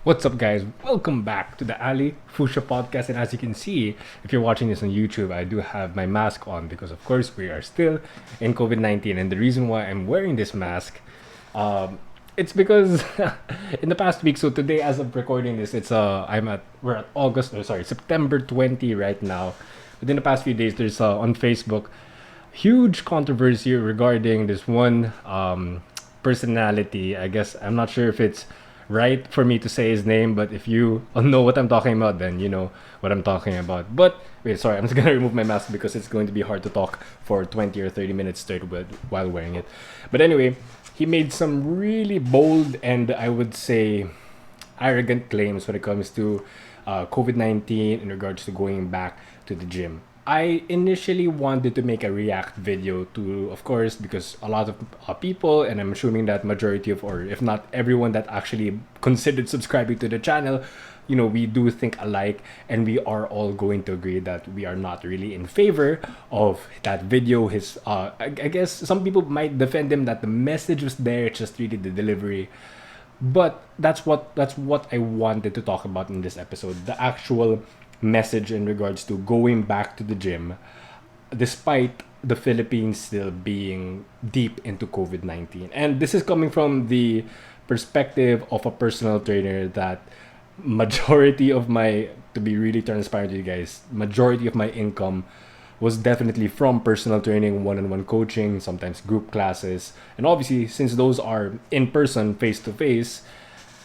What's up, guys? Welcome back to the Ali Fusha podcast. And as you can see, if you're watching this on YouTube, I do have my mask on because, of course, we are still in COVID-19. And the reason why I'm wearing this mask, it's because in the past week. So today, as of recording this, we're at September 20 right now. Within the past few days, there's on Facebook huge controversy regarding this one personality. I guess I'm not sure if it's right for me to say his name, but if you know what I'm talking about, then you know what I'm talking about. But wait, sorry, I'm just gonna remove my mask because it's going to be hard to talk for 20 or 30 minutes straight while wearing it. But anyway, he made some really bold and I would say arrogant claims when it comes to COVID 19 in regards to going back to the gym. I initially wanted to make a react video to, of course, because a lot of people, and I'm assuming that majority of, or if not everyone that actually considered subscribing to the channel, we do think alike, and we are all going to agree that we are not really in favor of that video. I guess some people might defend him that the message was there, it's just really the delivery. But that's what I wanted to talk about in this episode. The actual message in regards to going back to the gym despite the Philippines still being deep into COVID-19. And this is coming from the perspective of a personal trainer that majority of my to be really transparent with you guys, majority of my income was definitely from personal training, one-on-one coaching, sometimes group classes. And obviously, since those are in person, face to face,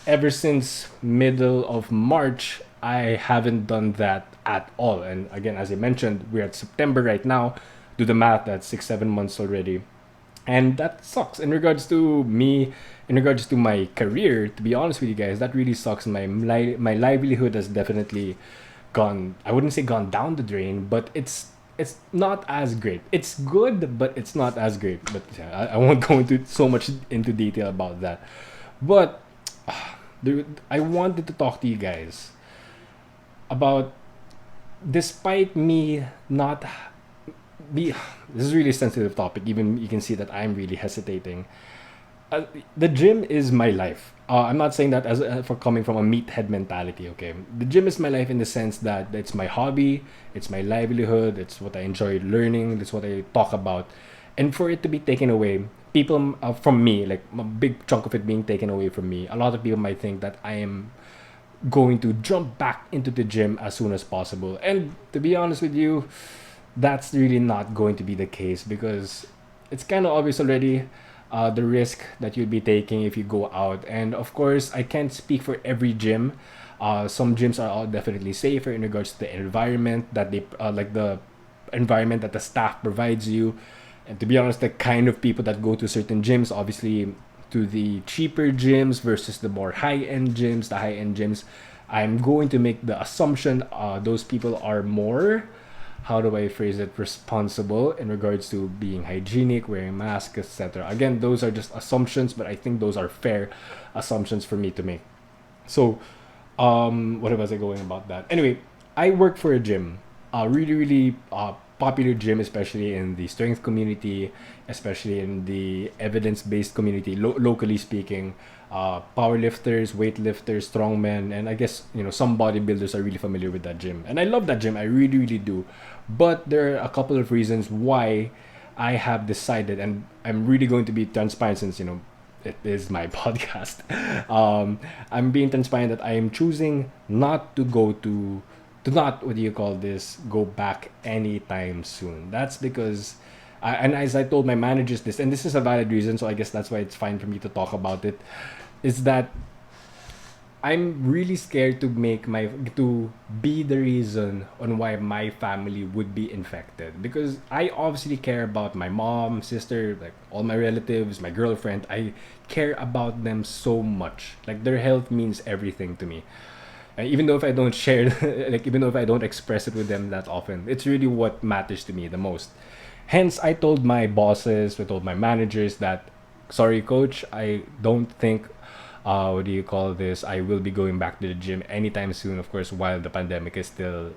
ever since middle of March, I haven't done that at all. And again, as I mentioned, we're at September right now. Do the math, that's 6-7 months already. And that sucks. In regards to me, in regards to my career, to be honest with you guys, that really sucks. My livelihood has definitely gone, I wouldn't say gone down the drain, but it's not as great. It's good, but it's not as great. But yeah, I won't go into so much into detail about that. But I wanted to talk to you guys about, despite me not be this is really a sensitive topic, even you can see that I'm really hesitating. The gym is my life. I'm not saying that as for coming from a meathead mentality. Okay, the gym is my life in the sense that it's my hobby, it's my livelihood, it's what I enjoy learning, it's what I talk about, and for it to be taken away, people from me, like a big chunk of it being taken away from me, a lot of people might think that I am going to jump back into the gym as soon as possible. And to be honest with you, that's really not going to be the case because it's kind of obvious already the risk that you'd be taking if you go out. And of course, I can't speak for every gym. Some gyms are all definitely safer in regards to the environment that they like the environment that the staff provides you. And to be honest, the kind of people that go to certain gyms, obviously to the cheaper gyms versus the more high-end gyms, the high-end gyms, I'm going to make the assumption those people are more, how do I phrase it, responsible in regards to being hygienic, wearing masks, etc. Again, those are just assumptions, but I think those are fair assumptions for me to make. So, what was I going about that? Anyway, I work for a gym, a really, really popular gym, especially in the strength community, especially in the evidence-based community, locally speaking. Powerlifters, weightlifters, strongmen, and I guess some bodybuilders are really familiar with that gym, and I love that gym. I really, really do. But there are a couple of reasons why I have decided, and I'm really going to be transparent since it is my podcast. I'm being transparent that I am choosing not to go to not, what do you call this, go back anytime soon. That's because and as I told my managers this, and this is a valid reason, so I guess that's why it's fine for me to talk about it, is that I'm really scared to be the reason on why my family would be infected, because I obviously care about my mom, sister, like all my relatives, my girlfriend. I care about them so much. Like their health means everything to me. Even though if I don't share, like even though if I don't express it with them that often, it's really what matters to me the most. Hence, I told my bosses, I told my managers that, sorry, coach, I don't think, what do you call this, I will be going back to the gym anytime soon. Of course, while the pandemic is still,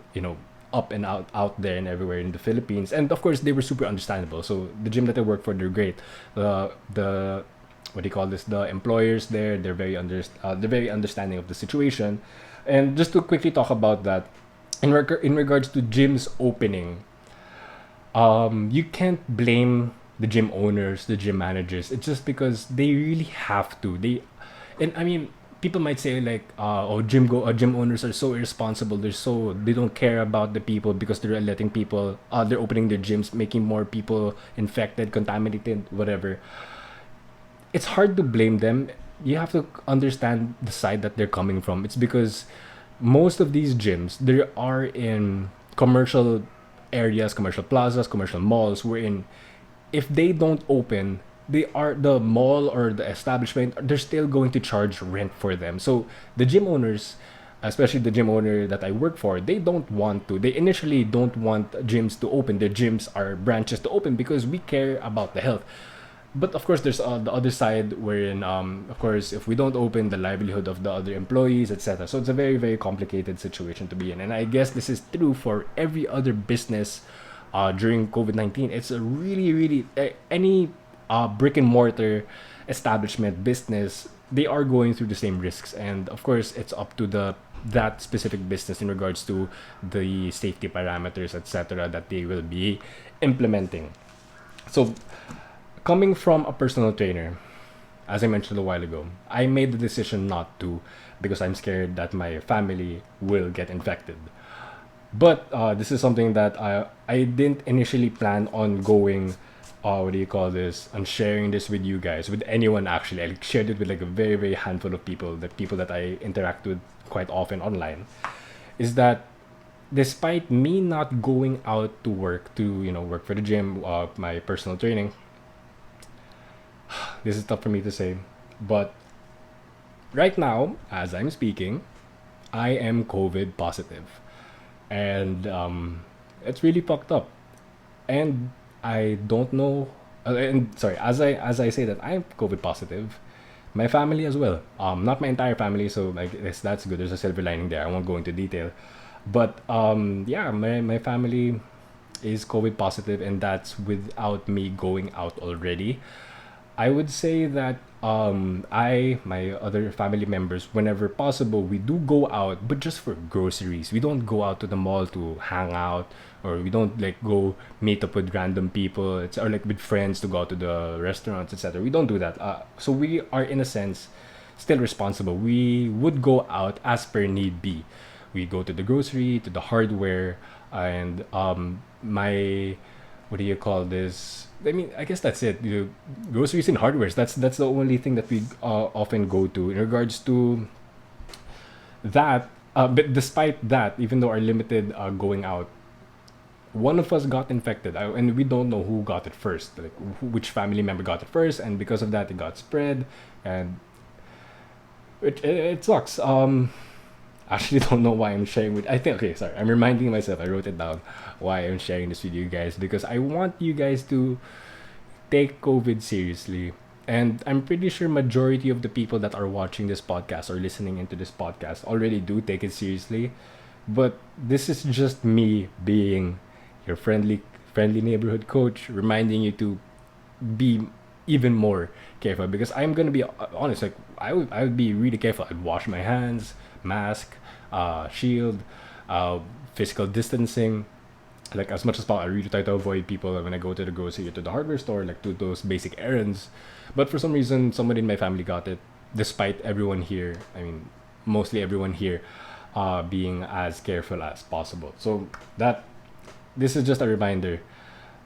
up and out there and everywhere in the Philippines. And of course, they were super understandable. So the gym that I work for, they're great. The what do you call this, the employers there, they're very understanding of the situation. And just to quickly talk about that, in regards to gyms opening, you can't blame the gym owners, the gym managers. It's just because they really have to. And I mean, people might say like, oh, gym owners are so irresponsible. They don't care about the people because they're letting people, they're opening their gyms, making more people infected, contaminated, whatever. It's hard to blame them. You have to understand the side that they're coming from. It's because most of these gyms, they are in commercial areas, commercial plazas, commercial malls, wherein if they don't open, the mall or the establishment, they're still going to charge rent for them. So the gym owners, especially the gym owner that I work for, they don't want to. They initially don't want gyms to open. Their gyms are branches to open because we care about the health. But of course, there's the other side wherein, of course, if we don't open, the livelihood of the other employees, etc. So it's a very, very complicated situation to be in. And I guess this is true for every other business during COVID-19. It's a really, really, any brick and mortar establishment, business, they are going through the same risks. And of course, it's up to that specific business in regards to the safety parameters, etc., that they will be implementing. So, coming from a personal trainer, as I mentioned a while ago, I made the decision not to because I'm scared that my family will get infected. But this is something that I didn't initially plan on going, what do you call this, on sharing this with you guys, with anyone actually. I shared it with like a very, very handful of people, the people that I interact with quite often online. Is that despite me not going out to work, to, work for the gym, my personal training, this is tough for me to say, but right now, as I'm speaking, I am COVID positive, and it's really fucked up. And I don't know. And sorry, as I say that I'm COVID positive, my family as well. Not my entire family, so I guess that's good. There's a silver lining there. I won't go into detail, but yeah, my family is COVID positive, and that's without me going out already. I would say that my other family members, whenever possible, we do go out, but just for groceries. We don't go out to the mall to hang out, or we don't like go meet up with random people, or like with friends to go out to the restaurants, etc. We don't do that. So we are, in a sense, still responsible. We would go out as per need be. We go to the grocery, to the hardware, and my, what do you call this? I mean, I guess that's it. Groceries and hardwares. That's the only thing that we often go to in regards to that. But despite that, even though our limited going out, one of us got infected, and we don't know who got it first, like which family member got it first, and because of that, it got spread, and it sucks. Actually don't know why I'm sharing with. I think, okay, sorry. I'm reminding myself. I wrote it down why I'm sharing this with you guys, because I want you guys to take COVID seriously. And I'm pretty sure majority of the people that are watching this podcast or listening into this podcast already do take it seriously. But this is just me being your friendly neighborhood coach, reminding you to be even more careful, because I'm gonna be honest. Like I would be really careful. I'd wash my hands, mask, shield, physical distancing. Like as much as possible, I really try to avoid people when I go to the grocery or to the hardware store, like to those basic errands. But for some reason, somebody in my family got it, despite everyone here. I mean, mostly everyone here, being as careful as possible. So that this is just a reminder.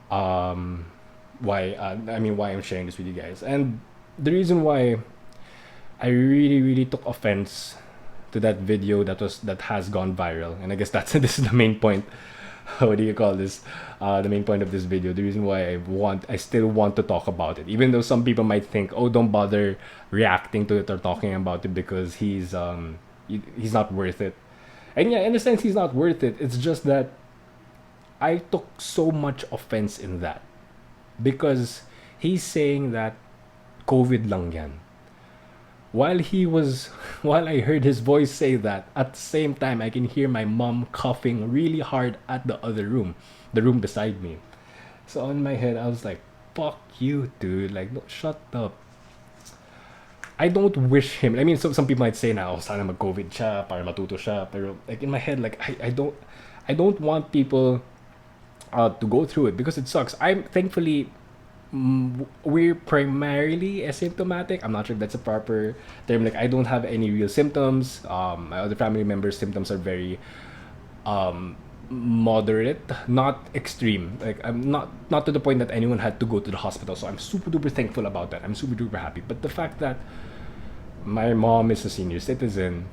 Why I'm sharing this with you guys, and the reason why I really, really took offense to that video that has gone viral, and I guess that's this is the main point. What do you call this? The main point of this video. The reason why I still want to talk about it, even though some people might think, oh, don't bother reacting to it or talking about it because he's not worth it. And yeah, in a sense, he's not worth it. It's just that I took so much offense in that because he's saying that COVID lang yan. While I heard his voice say that, at the same time I can hear my mom coughing really hard at the other room, the room beside me. So in my head I was like, fuck you, dude, like, no, shut up. I don't wish him. I mean, some people might say now, oh, sana mag-COVID siya, para matuto siya. Pero like in my head, like I don't want people to go through it because it sucks. I'm thankfully we're primarily asymptomatic. I'm not sure if that's a proper term. Like I don't have any real symptoms. My other family members' symptoms are very um, moderate, not extreme. Like I'm not to the point that anyone had to go to the hospital. So I'm super duper thankful about that. I'm super duper happy. But the fact that my mom is a senior citizen,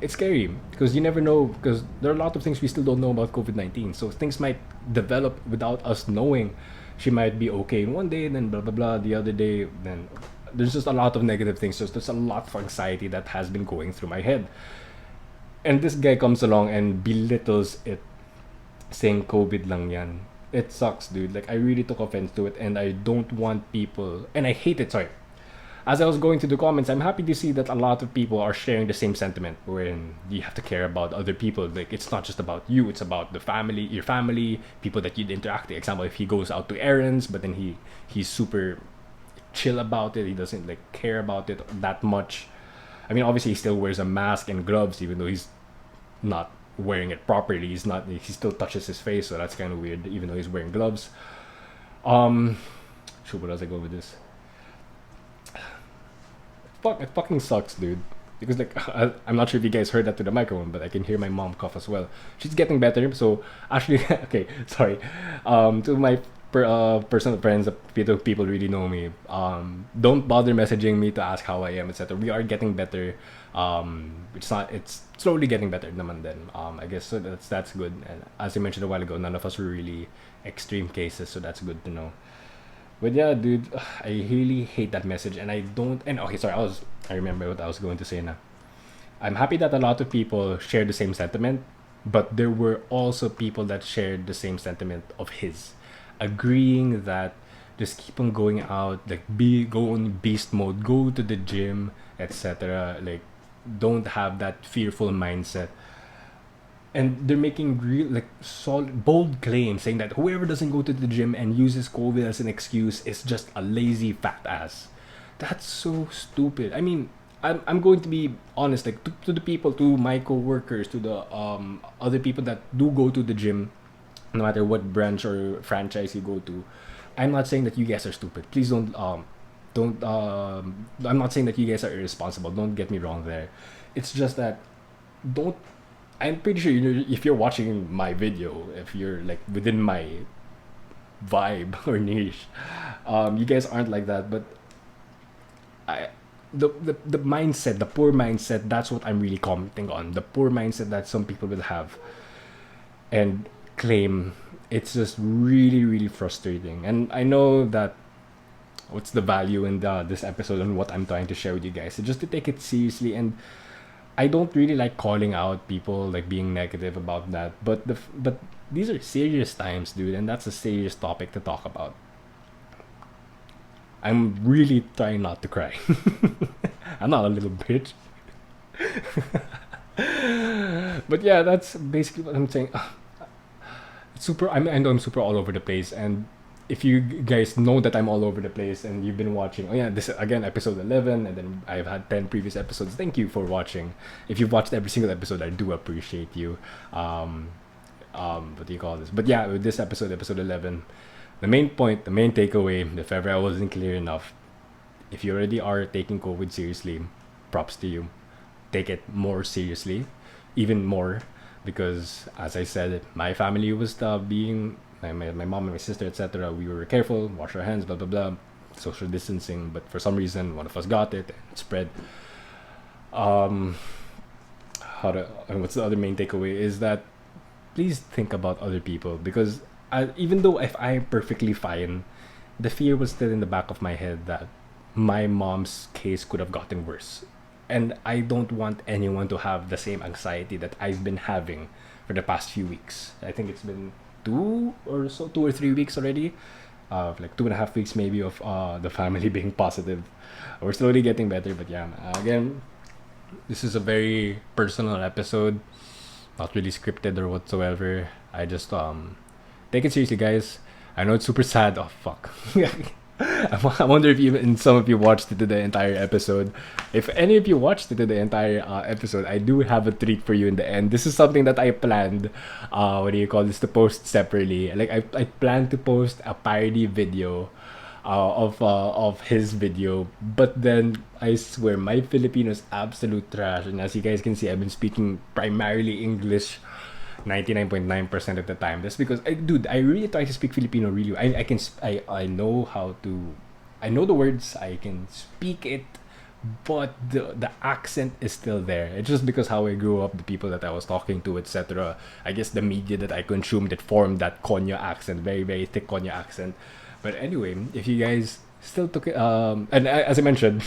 it's scary because you never know because there are a lot of things we still don't know about COVID-19. So things might develop without us knowing. She might be okay one day, then blah blah blah the other day. Then there's just a lot of negative things. So there's a lot of anxiety that has been going through my head. And this guy comes along and belittles it, saying COVID lang yan. It sucks, dude. Like I really took offense to it, and I don't want people. And I hate it. Sorry, as I was going through the comments, I'm happy to see that a lot of people are sharing the same sentiment, wherein you have to care about other people. Like it's not just about you; it's about the family, your family, people that you'd interact with. Example, if he goes out to errands, but then he's super chill about it. He doesn't like care about it that much. I mean, obviously, he still wears a mask and gloves, even though he's not wearing it properly. He's not. He still touches his face, so that's kind of weird. Even though he's wearing gloves. Um, sure, where does I go with this? It fucking sucks, dude. Because like I'm not sure if you guys heard that to the microphone, but I can hear my mom cough as well. She's getting better, so actually, okay, sorry. To my personal friends, people really know me. Don't bother messaging me to ask how I am, etc. We are getting better. It's slowly getting better, naman then. I guess so that's good. And as I mentioned a while ago, none of us were really extreme cases, so that's good to know. But yeah, dude, I really hate that message, and I don't. And okay, sorry, I remember what I was going to say now. I'm happy that a lot of people share the same sentiment, but there were also people that shared the same sentiment of his, agreeing that just keep on going out, like go on beast mode, go to the gym, etc. Like, don't have that fearful mindset, and they're making real like solid bold claims saying that whoever doesn't go to the gym and uses COVID as an excuse is just a lazy fat ass. That's so stupid. I mean, I'm going to be honest, like to the people, to my co-workers, to the other people that do go to the gym, no matter what branch or franchise you go to. I'm not saying that you guys are stupid. Please don't I'm not saying that you guys are irresponsible. Don't get me wrong there. It's just that don't I'm pretty sure if you're watching my video, if you're like within my vibe or niche, you guys aren't like that. But I, the mindset, the poor mindset, that's what I'm really commenting on. The poor mindset that some people will have and claim. It's just really, really frustrating. And I know that what's the value in this episode and what I'm trying to share with you guys. So just to take it seriously, and I don't really like calling out people like being negative about that, but these are serious times, dude, and that's a serious topic to talk about. I'm really trying not to cry. I'm not a little bitch. But yeah, that's basically what I'm saying. It's super. I know I'm super all over the place, and if you guys know that I'm all over the place and you've been watching, oh yeah, this again episode 11, and then I've had 10 previous episodes. Thank you for watching. If you've watched every single episode, I do appreciate you. What do you call this? But yeah, with this episode 11, the main point, the main takeaway, if ever I wasn't clear enough, if you already are taking COVID seriously, props to you. Take it more seriously, even more, because as I said, my family was being my mom and my sister, etc. We were careful, wash our hands, blah blah blah, social distancing. But for some reason, one of us got it and it spread. Um, and what's the other main takeaway is that please think about other people, because even though if I'm perfectly fine, the fear was still in the back of my head that my mom's case could have gotten worse, and I don't want anyone to have the same anxiety that I've been having for the past few weeks. I think it's been 2 or 3 weeks already, like 2.5 weeks maybe of the family being positive. We're slowly getting better, but yeah, again, this is a very personal episode, not really scripted or whatsoever. I just take it seriously, guys. I know it's super sad. Oh fuck. I wonder if even some of you watched it to the entire episode. If any of you watched it to the entire episode, I do have a treat for you in the end. This is something that I planned. What do you call this? To post separately. Like I planned to post a parody video of his video, but then I swear my Filipino is absolute trash. And as you guys can see, I've been speaking primarily English 99.9% of the time. That's because I really try to speak Filipino really well. I know how to, I know the words, I can speak it, but the accent is still there. It's just because how I grew up, the people that I was talking to, etc. I guess the media that I consumed, that formed that Konya accent, very very thick Konya accent. But anyway, if you guys still took it, as I mentioned,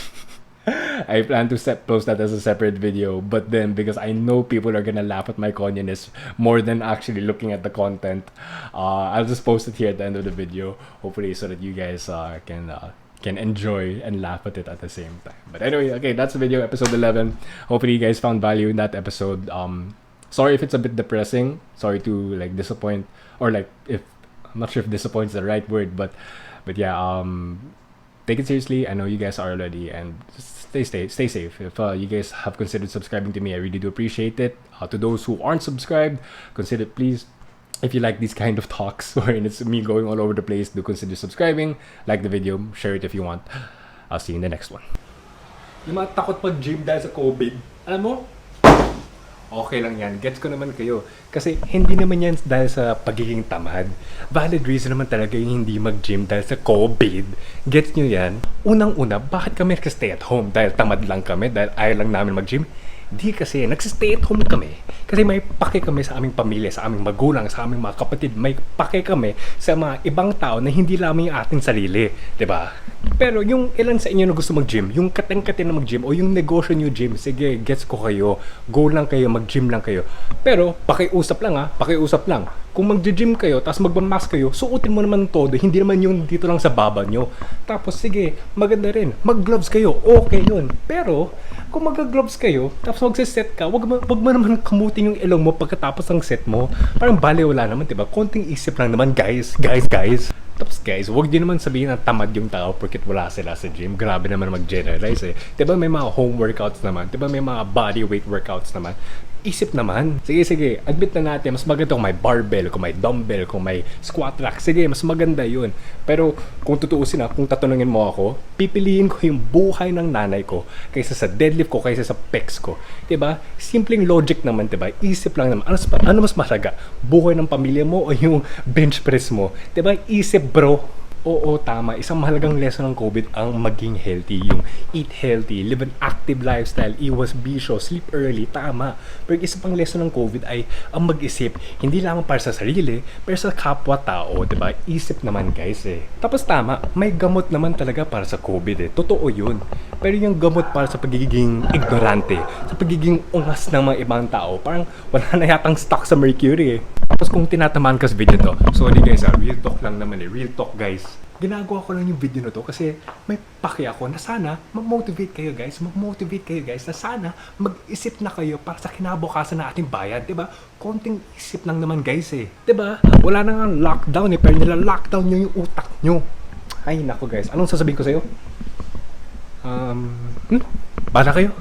I plan to post that as a separate video, but then because I know people are gonna laugh at my Konyaness more than actually looking at the content, I'll just post it here at the end of the video, hopefully so that you guys can enjoy and laugh at it at the same time. But anyway, okay, that's the video, episode 11. Hopefully you guys found value in that episode. Sorry if it's a bit depressing. Sorry to like disappoint, or like if I'm not sure if disappoint is the right word, but yeah, take it seriously. I know you guys are already, and just stay safe. If you guys have considered subscribing to me, I really do appreciate it. To those who aren't subscribed, consider please. If you like these kind of talks wherein it's me going all over the place, do consider subscribing, like the video, share it if you want. I'll see you in the next one. Yung mga takot pag-gym dahil sa COVID, alam mo, okay lang yan. Gets ko naman kayo. Kasi hindi naman yan dahil sa pagiging tamad. Valid reason naman talaga yung hindi mag-gym dahil sa COVID. Gets nyo yan? Unang-una, bakit kami nag-stay at home? Dahil tamad lang kami? Dahil ayaw lang namin mag-gym? Di kasi, nagsistay at home kami. Kasi may pake kami sa aming pamilya, sa aming magulang, sa aming mga kapatid. May pake kami sa mga ibang tao na hindi lamang yung ating sarili. Diba? Pero yung ilan sa inyo na gusto mag-gym, yung kateng-kateng na mag-gym, o yung negosyo nyo gym, sige, gets ko kayo. Go lang kayo, mag-gym lang kayo. Pero, pakiusap lang pakiusap lang. Kung mag-gym kayo, tapos magmamask kayo, suotin mo naman todo, hindi naman yung dito lang sa baba nyo. Tapos, sige, maganda rin. Mag-gloves kayo, okay yun. Pero, kung mag-gloves kayo, tapos magsiset ka, wag mo naman kamutin yung ilong mo pagkatapos ng set mo. Parang baliwala naman, diba? Konting isip lang naman, guys. Tapos guys, huwag din naman sabihin na tamad yung tao porque wala sila sa gym. Grabe naman mag-generalize eh. Diba may mga home workouts naman? Diba may mga body weight workouts naman? Isip naman. Sige, admit na natin, mas maganda kung may barbell, kung may dumbbell, kung may squat rack. Sige, mas maganda yun. Pero kung tutuusin kung tatanungin mo ako, pipiliin ko yung buhay ng nanay ko kaysa sa deadlift ko, kaysa sa pecs ko. Diba? Simpleng logic naman, diba? Isip lang naman. Ano mas mahalaga? Buhay ng pamilya mo o yung bench press mo? Diba? Isip, bro. Oo, tama. Isang mahalagang lesson ng COVID ang maging healthy. Yung eat healthy, live an active lifestyle, iwas bisyo, sleep early, tama. Pero isa pang lesson ng COVID ay ang mag-isip, hindi lamang para sa sarili, pero sa kapwa-tao, diba? Isip naman guys eh. Tapos tama, may gamot naman talaga para sa COVID eh. Totoo yun. Pero yung gamot para sa pagiging ignorante, sa pagiging ungas ng mga ibang tao, parang wala na yatang stock sa mercury eh. Tapos kung tinatamaan ka sa video to, sorry guys real talk lang naman eh. Real talk guys. Ginagawa ko lang yung video na to kasi may paki ako na sana mag-motivate kayo guys. Na sana mag-isip na kayo para sa kinabukasan na ating bayan. Diba? Konting isip lang naman guys eh. Diba? Wala na nga lockdown eh. Pero nila-lockdown nyo yung utak nyo. Ay nako guys. Anong sasabihin ko sa'yo? Bala kayo?